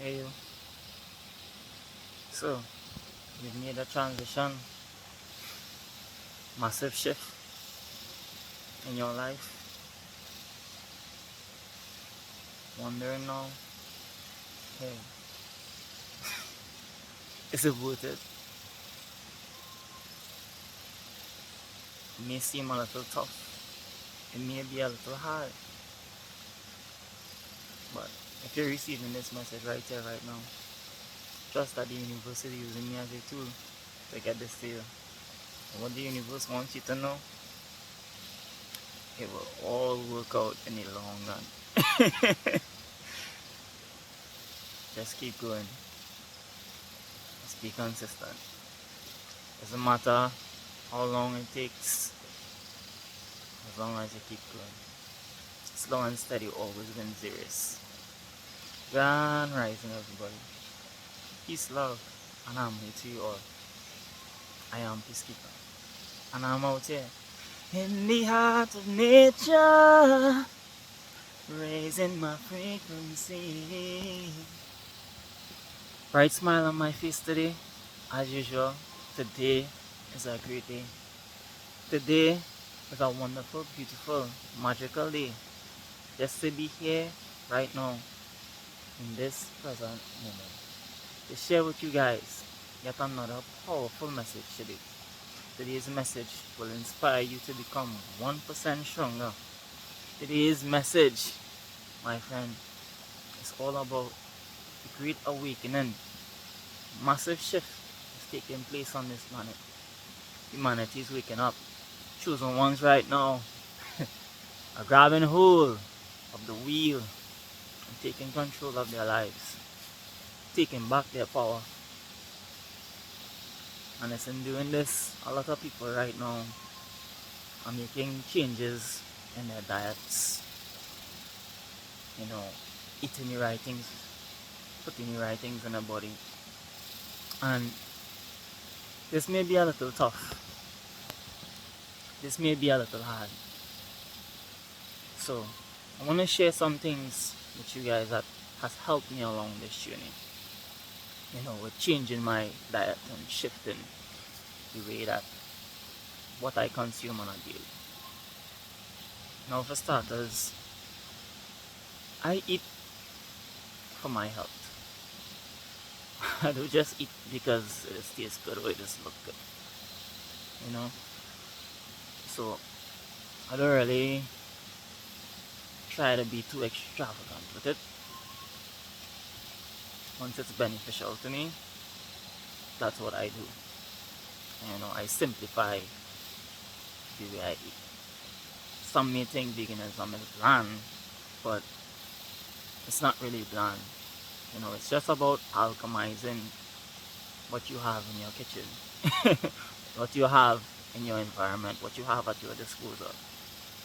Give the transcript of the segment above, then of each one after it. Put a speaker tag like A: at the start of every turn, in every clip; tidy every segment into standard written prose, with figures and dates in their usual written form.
A: Hey you. So, you've made a transition, massive shift in your life. Wondering now, hey, is it worth it? It may seem a little tough. It may be a little hard. But if you're receiving this message right here, right now, trust that the universe is using me as a tool to get this to you. And what the universe wants you to know, it will all work out in the long run. Just keep going. Just be consistent. Doesn't matter how long it takes, as long as you keep going. Slow and steady always wins the race. Grand rising, everybody. Peace, love, and harmony to you all. I am Peacekeeper, and I'm out here in the heart of nature, raising my frequency. Bright smile on my face today, as usual. Today is a great day. Today is a wonderful, beautiful, magical day. Just to be here right now in this present moment to share with you guys yet another powerful message today. Today's message will inspire you to become 1% stronger. Today's message, my friend, is all about the great awakening. Massive shift is taking place on this planet. Humanity is waking up. Chosen ones right now are grabbing hold of the wheel and taking control of their lives, taking back their power. And as in doing this, a lot of people right now are making changes in their diets. Eating the right things, putting the right things in their body. And this may be a little tough. This may be a little hard. So I want to share some things with you guys that has helped me along this journey. With changing my diet and shifting the way that what I consume on a daily. Now for starters, I eat for my health. I don't just eat because it tastes good or it just looks good. So I don't really try to be too extravagant with it. Once it's beneficial to me, that's what I do. I simplify the way I eat. Some may think veganism is bland, but it's not really bland. It's just about alchemizing what you have in your kitchen, what you have in your environment, what you have at your disposal.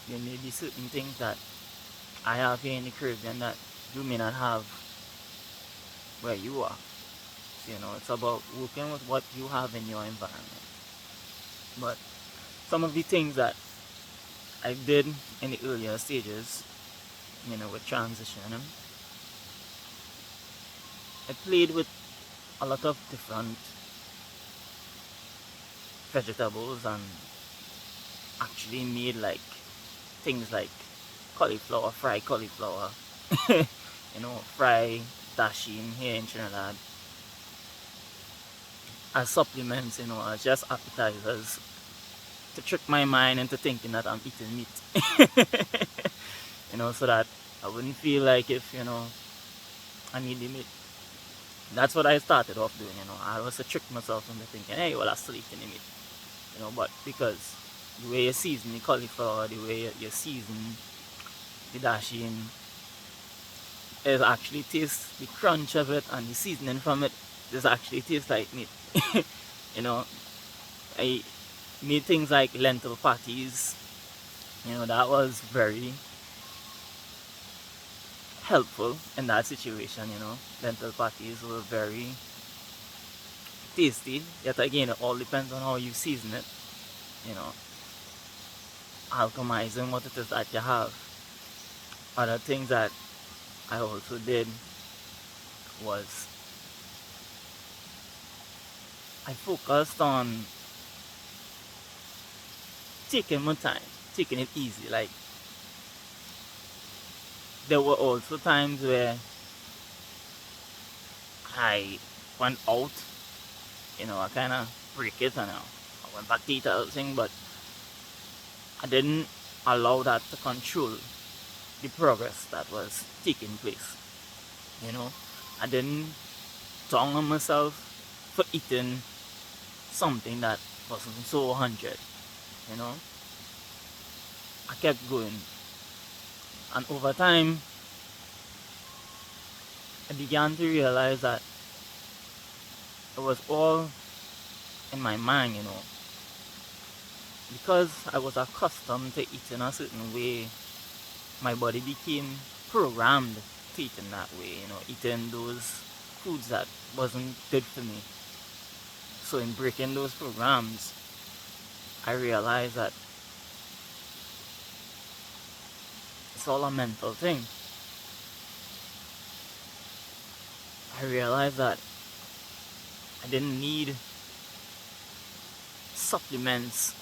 A: There may be certain things that I have here in the Caribbean that you may not have where you are. So, it's about working with what you have in your environment. But some of the things that I did in the earlier stages, with transitioning, I played with a lot of different vegetables and actually made things like cauliflower, fried cauliflower, fry dasheen here in Trinidad as supplements, as just appetizers to trick my mind into thinking that I'm eating meat. So that I wouldn't feel like if, I need the meat. That's what I started off doing, I was to trick myself into thinking, hey, well, I still eating the meat. But because the way you season the cauliflower, the way you season the dasheen, it actually tastes the crunch of it and the seasoning from it just actually tastes like meat. I made things like lentil patties. That was very helpful in that situation. Lentil patties were very tasty. Yet again, it all depends on how you season it. Alchemizing what it is that you have. Other things that I also did was I focused on taking my time, taking it easy. Like there were also times where I went out, I kind of break it and I went back to eat everything, but I didn't allow that to control the progress that was taking place. You know, I didn't down on myself for eating something that wasn't so 100. You know, I kept going, and over time, I began to realize that it was all in my mind. Because I was accustomed to eating a certain way, my body became programmed to eat in that way, eating those foods that wasn't good for me. So in breaking those programs, I realized that it's all a mental thing. I realized that I didn't need supplements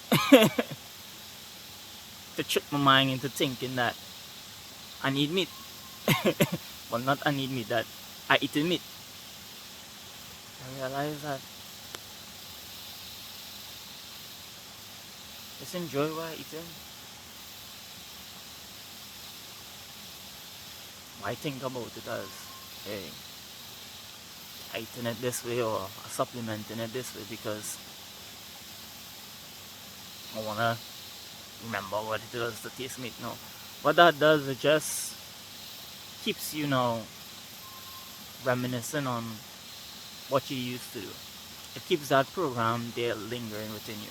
A: to trick my mind into thinking that I need meat. Well, not I need meat, that I eat meat. I realized that just enjoy what I eating. Why think about it as, hey, I eating it this way or supplementing it this way because I wanna remember what it was to taste meat. No. What that does, it just keeps you now reminiscing on what you used to do. It keeps that program there lingering within you.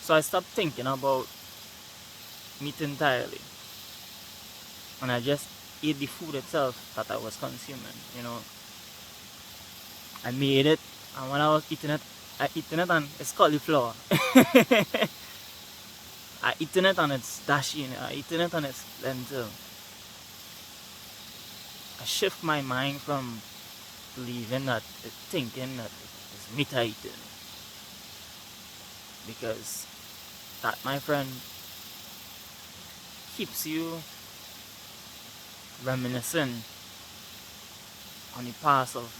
A: So I stopped thinking about meat entirely. And I just ate the food itself that I was consuming. I made it, and when I was eating it, I eating it and it's cauliflower. I eating it and it's dashi, I eating it and it's lentil. I shift my mind from believing that, thinking that it's meat I eating. Because that, my friend, keeps you reminiscing on the past of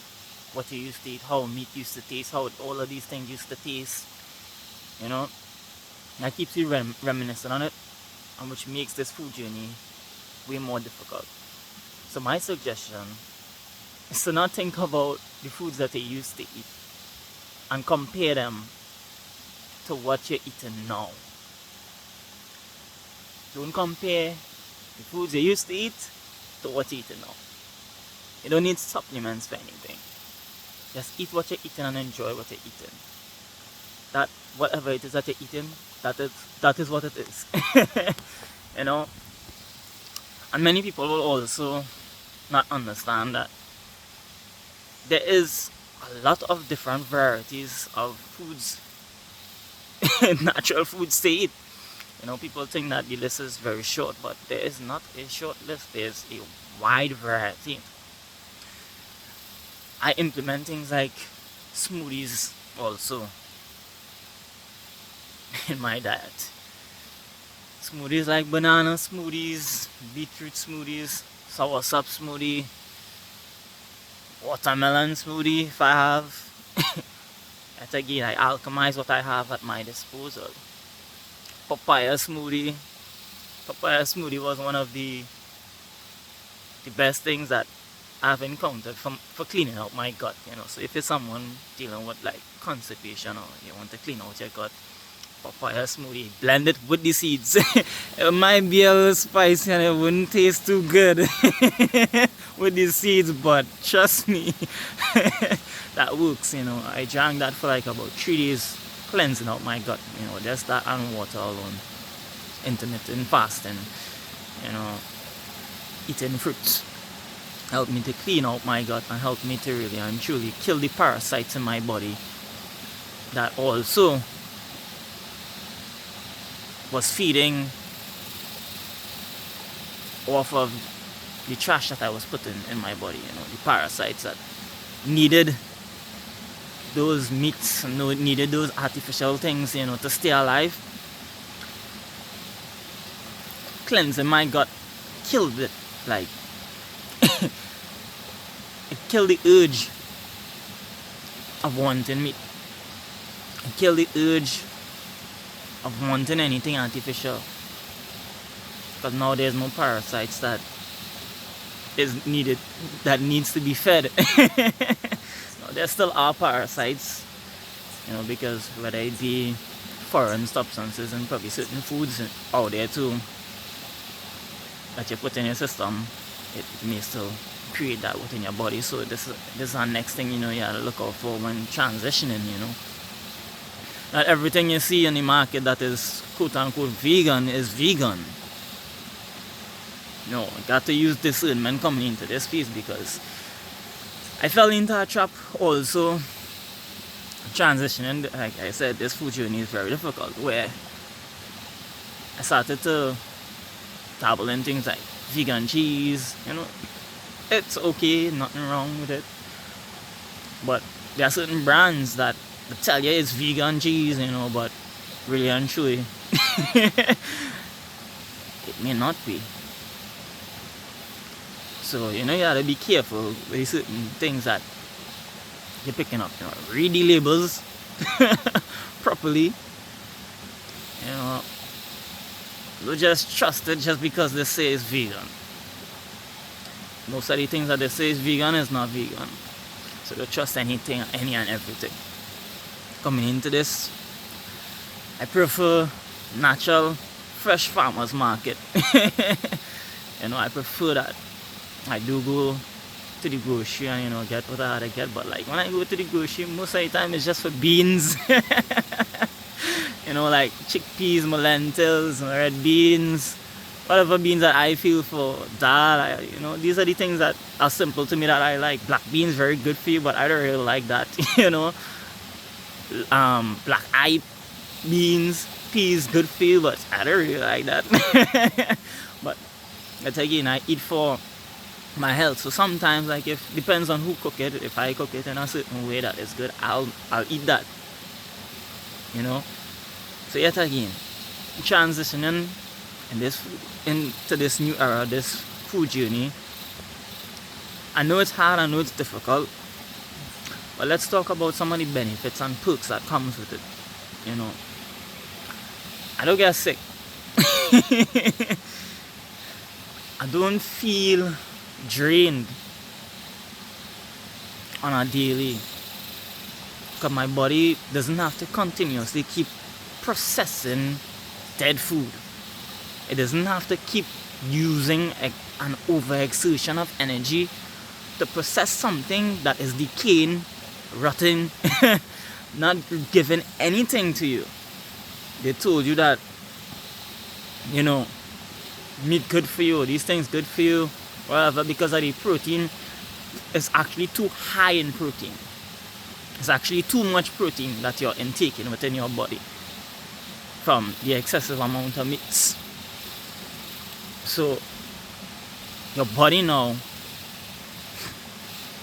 A: what you used to eat, how meat used to taste, how all of these things used to taste. That keeps you reminiscing on it, and which makes this food journey way more difficult. So my suggestion is to not think about the foods that you used to eat and compare them to what you're eating now. Don't compare the foods you used to eat to what you're eating now. You don't need supplements for anything. Just eat what you're eating and enjoy what you're eating. That whatever it is that you're eating, that is what it is. And many people will also not understand that there is a lot of different varieties of foods, natural foods to eat. People think that the list is very short, but there is not a short list. There's a wide variety. I implement things like smoothies also in my diet. Smoothies like banana smoothies, beetroot smoothies, soursop smoothie, watermelon smoothie if I have. Yet again, I alchemize what I have at my disposal. Papaya smoothie. Papaya smoothie was one of the best things that I've encountered for cleaning out my gut. So if you're someone dealing with like constipation or you want to clean out your gut, papaya smoothie, blend it with the seeds. It might be a little spicy and it wouldn't taste too good with the seeds, but trust me, that works. I drank that for like about 3 days, cleansing out my gut. Just that and water alone. Intermittent fasting, eating fruits helped me to clean out my gut and helped me to really and truly kill the parasites in my body that also was feeding off of the trash that I was putting in my body, the parasites that needed those meats, needed those artificial things, to stay alive. Cleansing my gut killed it. Like, it killed the urge of wanting meat. It killed the urge of wanting anything artificial. Because now there's no parasites that needs to be fed. Now, there still are parasites, because whether it be foreign substances and probably certain foods out there too that you put in your system, it may still create that within your body. So this is our next thing, you have to look out for when transitioning, Not everything you see in the market that is quote unquote vegan is vegan. No, I got to use discernment coming into this piece, because I fell into a trap also transitioning. Like I said, this food journey is very difficult, where I started to dabble in things like vegan cheese. It's okay, nothing wrong with it, but there are certain brands that tell you it's vegan cheese, but really and truly it may not be. So you gotta be careful with certain things that you're picking up. Read the labels properly. Don't just trust it just because they say it's vegan. Most of the things that they say is vegan is not vegan. So don't trust anything, any and everything. Coming into this, I prefer natural, fresh farmers market. I prefer that. I do go to the grocery and get what I had to get, but like when I go to the grocery, most of the time it's just for beans. Like chickpeas, my lentils, my red beans, whatever beans that I feel for, dal. These are the things that are simple to me that I like. Black beans, very good for you, but I don't really like that. Black eye beans, peas, good for you, but I don't really like that. But again, I eat for my health. So sometimes, like, if depends on who cook it. If I cook it in a certain way that is good, I'll eat that. So yet again, transitioning into this new era, this food journey. I know it's hard, I know it's difficult, but let's talk about some of the benefits and perks that comes with it. I don't get sick. I don't feel drained on a daily, because my body doesn't have to continuously keep processing dead food. It doesn't have to keep using an overexertion of energy to process something that is decaying, rotting, not giving anything to you. They told you that meat good for you, these things good for you, whatever, because of the protein. It's actually too high in protein. It's actually too much protein that you're intaking within your body from the excessive amount of meats. So your body now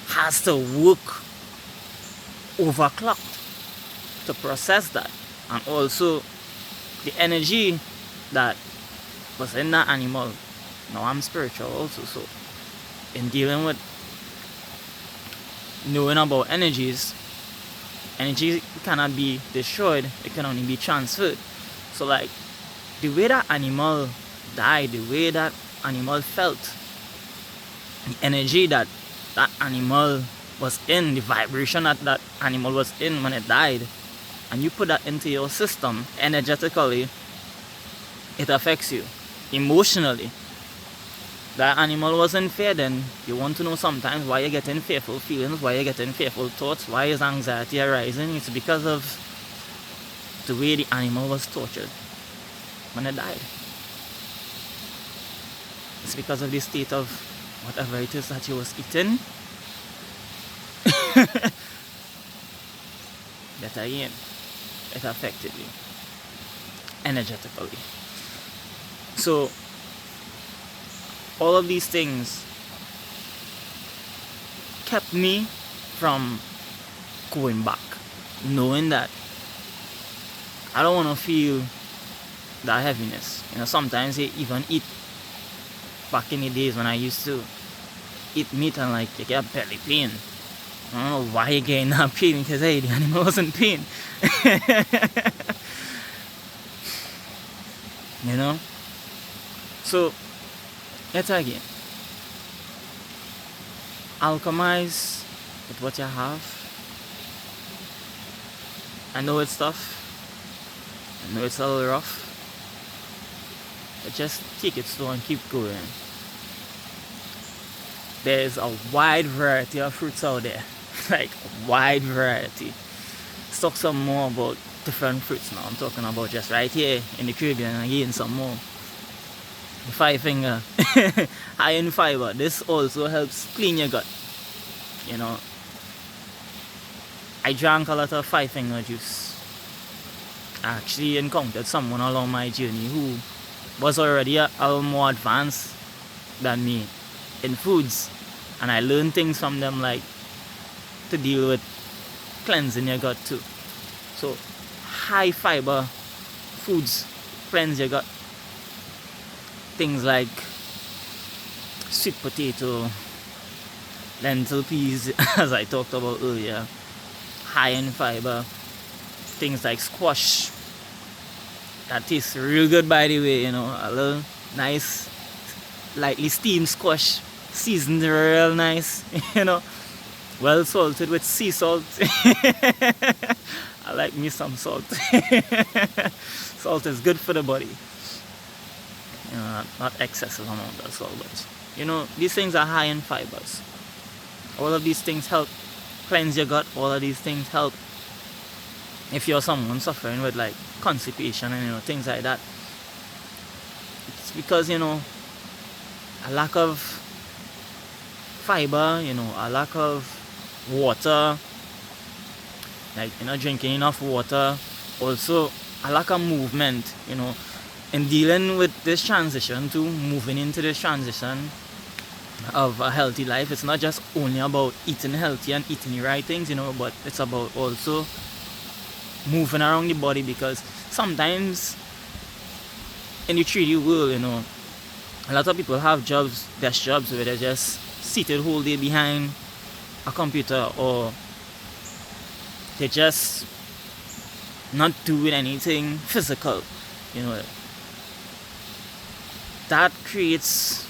A: has to work overclocked to process that, and also the energy that was in that animal. Now I'm spiritual also, so in dealing with knowing about energies, energy cannot be destroyed, it can only be transferred. So like the way that animal died, the way that animal felt, the energy that that animal was in, the vibration that that animal was in when it died, and you put that into your system energetically, it affects you emotionally. That animal wasn't fair, then you want to know sometimes why you're getting fearful feelings, why you're getting fearful thoughts, why is anxiety arising. It's because of the way the animal was tortured when it died. It's because of the state of whatever it is that you was eating. That again, it affected you energetically. So all of these things kept me from going back, knowing that I don't want to feel that heaviness. Sometimes I even eat, back in the days when I used to eat meat and like you get belly pain. I don't know why you getting that pain, because hey, the animal was in pain. So yet again, alchemize with what you have. I know it's tough, I know it's a little rough, but just take it slow and keep going. There's a wide variety of fruits out there. Like, wide variety. Let's talk some more about different fruits now. I'm talking about just right here in the Caribbean, again some more. The 5 finger, high in fiber. This also helps clean your gut. I drank a lot of 5 finger juice. I actually encountered someone along my journey who was already a little more advanced than me in foods, and I learned things from them, like to deal with cleansing your gut too. So high fiber foods cleanse your gut. Things like sweet potato, lentil peas, as I talked about earlier, high in fiber. Things like squash, that tastes real good, by the way. A little nice lightly steamed squash, seasoned real nice, well salted with sea salt. I like me some salt. Salt is good for the body. Not excessive amount of salt, but these things are high in fibers. All of these things help cleanse your gut. All of these things help if you're someone suffering with like constipation and things like that. It's because a lack of fiber, a lack of water, like drinking enough water, also a lack of movement, in dealing with this transition to moving into this transition of a healthy life. It's not just only about eating healthy and eating the right things, but it's about also moving around the body, because sometimes in the 3D world, a lot of people have desk jobs where they're just seated whole day behind a computer, or they're just not doing anything physical. That creates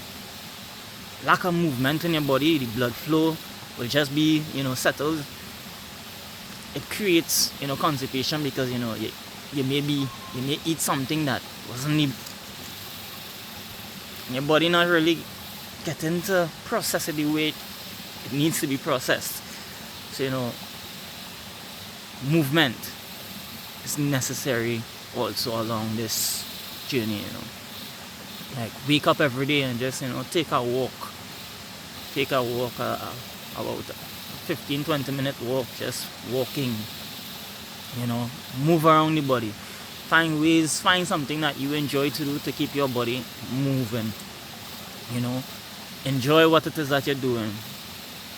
A: lack of movement in your body. The blood flow will just be settled. It creates constipation, because you may eat something that wasn't your body not really getting to process it the way it needs to be processed. So movement is necessary also along this journey. Like, wake up every day and just take a walk, about 15-20 minute walk, just walking. Move around the body. Find something that you enjoy to do to keep your body moving. Enjoy what it is that you're doing.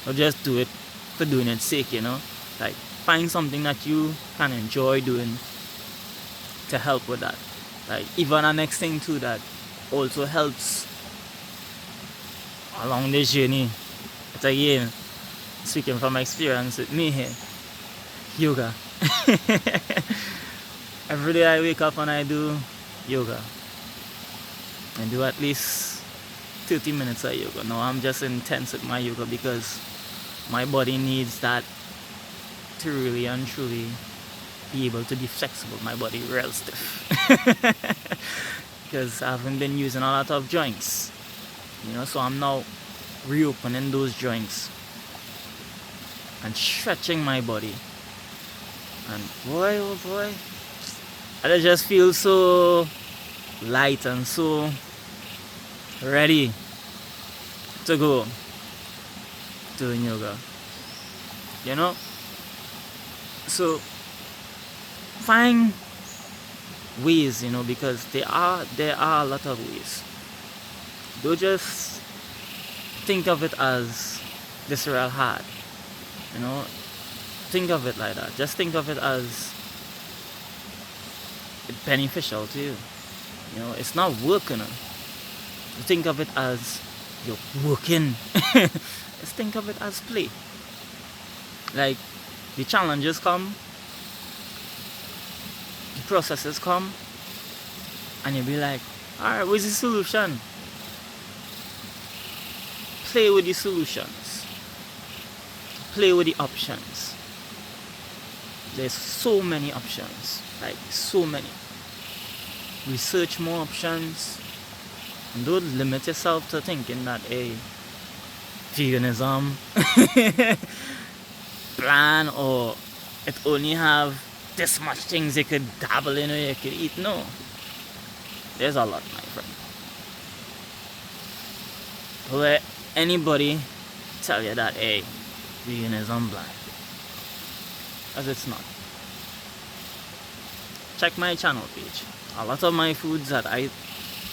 A: Or just do it for doing its sake, Like, find something that you can enjoy doing to help with that. Like, even the next thing too that also helps along this journey. It's again, speaking from experience with me here, yoga. Every day I wake up and I do yoga. I do at least 30 minutes of yoga. Now I'm just intense with my yoga because my body needs that to really and truly be able to be flexible. My body real stiff. Because I haven't been using a lot of joints. So I'm now reopening those joints and stretching my body. And boy, oh boy, I just feel so light and so ready to go doing yoga. So find ways, because there are a lot of ways. Don't just think of it as this real hard. You know, think of it like that. Just think of it as beneficial to you. You know, it's not working. Think of it as you're working. Just think of it as play. Like, the challenges come, the processes come, and you'll be like, alright, where's the solution? Play with the solutions. Play with the options. There's so many options. Like, so many. Research more options. And don't limit yourself to thinking that, hey, veganism plan, or it only have this much things you could dabble in or you could eat. No. There's a lot, my friend. Don't let anybody tell you that, hey, veganism blind. Because it's not. Check my channel page. A lot of my foods that I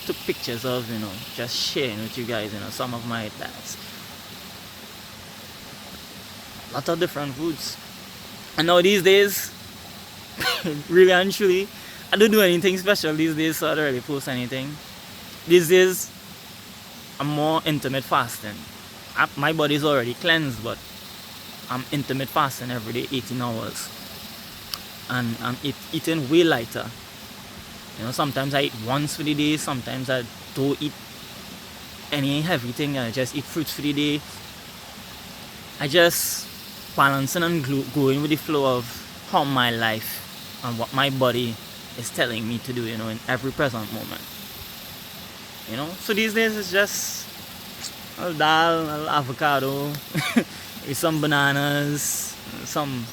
A: took pictures of, you know, just sharing with you guys, you know, some of my diets. A lot of different foods. And now these days, really and truly, I don't do anything special these days, so I don't really post anything. These days, I'm more intermittent fasting. My body's already cleansed, but I'm intermittent fasting every day, 18 hours. And I'm eating way lighter. You know, sometimes I eat once for the day, sometimes I don't eat any heavy thing, I just eat fruits for the day. I just balancing and going with the flow of how my life and what my body is telling me to do, you know, in every present moment. You know, so these days it's just a dal, a avocado, with some bananas, some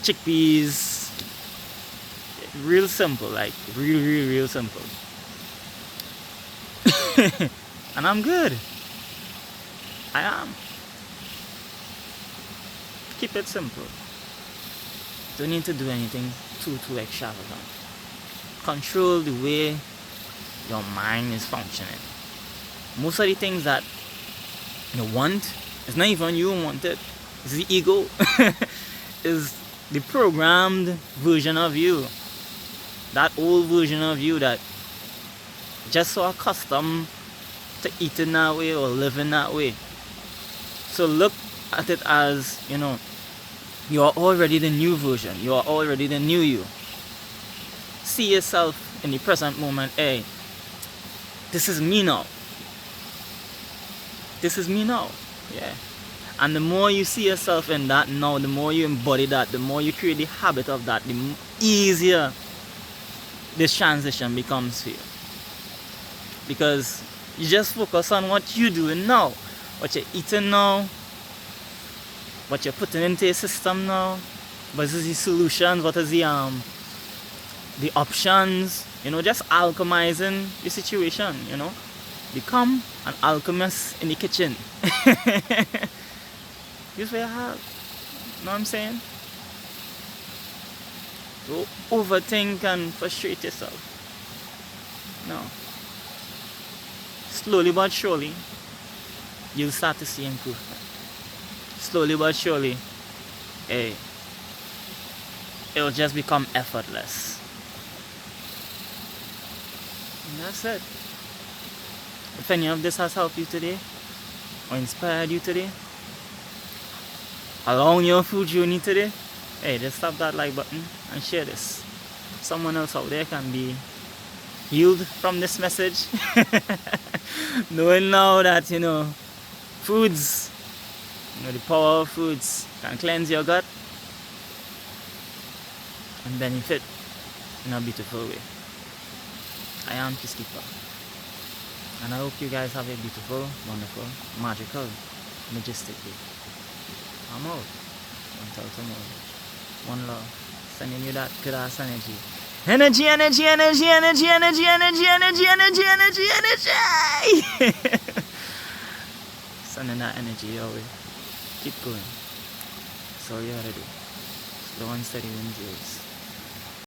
A: chickpeas. Real simple, like real simple. And I'm good. I am. Keep it simple. Don't need to do anything too extravagant. Control the way your mind is functioning. Most of the things that you want, it's not even you who want it. It's the ego. It's the programmed version of you. That old version of you that just so accustomed to eating that way or living that way. So look at it as, you know, you are already the new version. You are already the new you. See yourself in the present moment. Hey, this is me now. This is me now. Yeah. And the more you see yourself in that now, the more you embody that, the more you create the habit of that, the easier this transition becomes for you. Because you just focus on what you're doing now, what you're eating now, what you're putting into your system now, what is the solutions, what is the options, you know, just alchemizing the situation, you know. Become an alchemist in the kitchen. Use what you have. You know what I'm saying? Don't overthink and frustrate yourself. No. Slowly but surely, you'll start to see improvement. Slowly but surely, hey, it'll just become effortless. And that's it. If any of this has helped you today, or inspired you today, along your food journey today, hey, just tap that like button and share this. Someone else out there can be healed from this message. Knowing now that, you know, foods, you know, the power of foods can cleanse your gut and benefit in a beautiful way. I am Peacekeeper. And I hope you guys have a beautiful, wonderful, magical, majestic day. I'm out. Until tomorrow. One love. Sending you that good ass energy. Energy, energy, energy, energy, energy, energy, energy, energy, energy, energy. Sending that energy your way. Keep going. That's all you gotta do. Slow and steady wins race.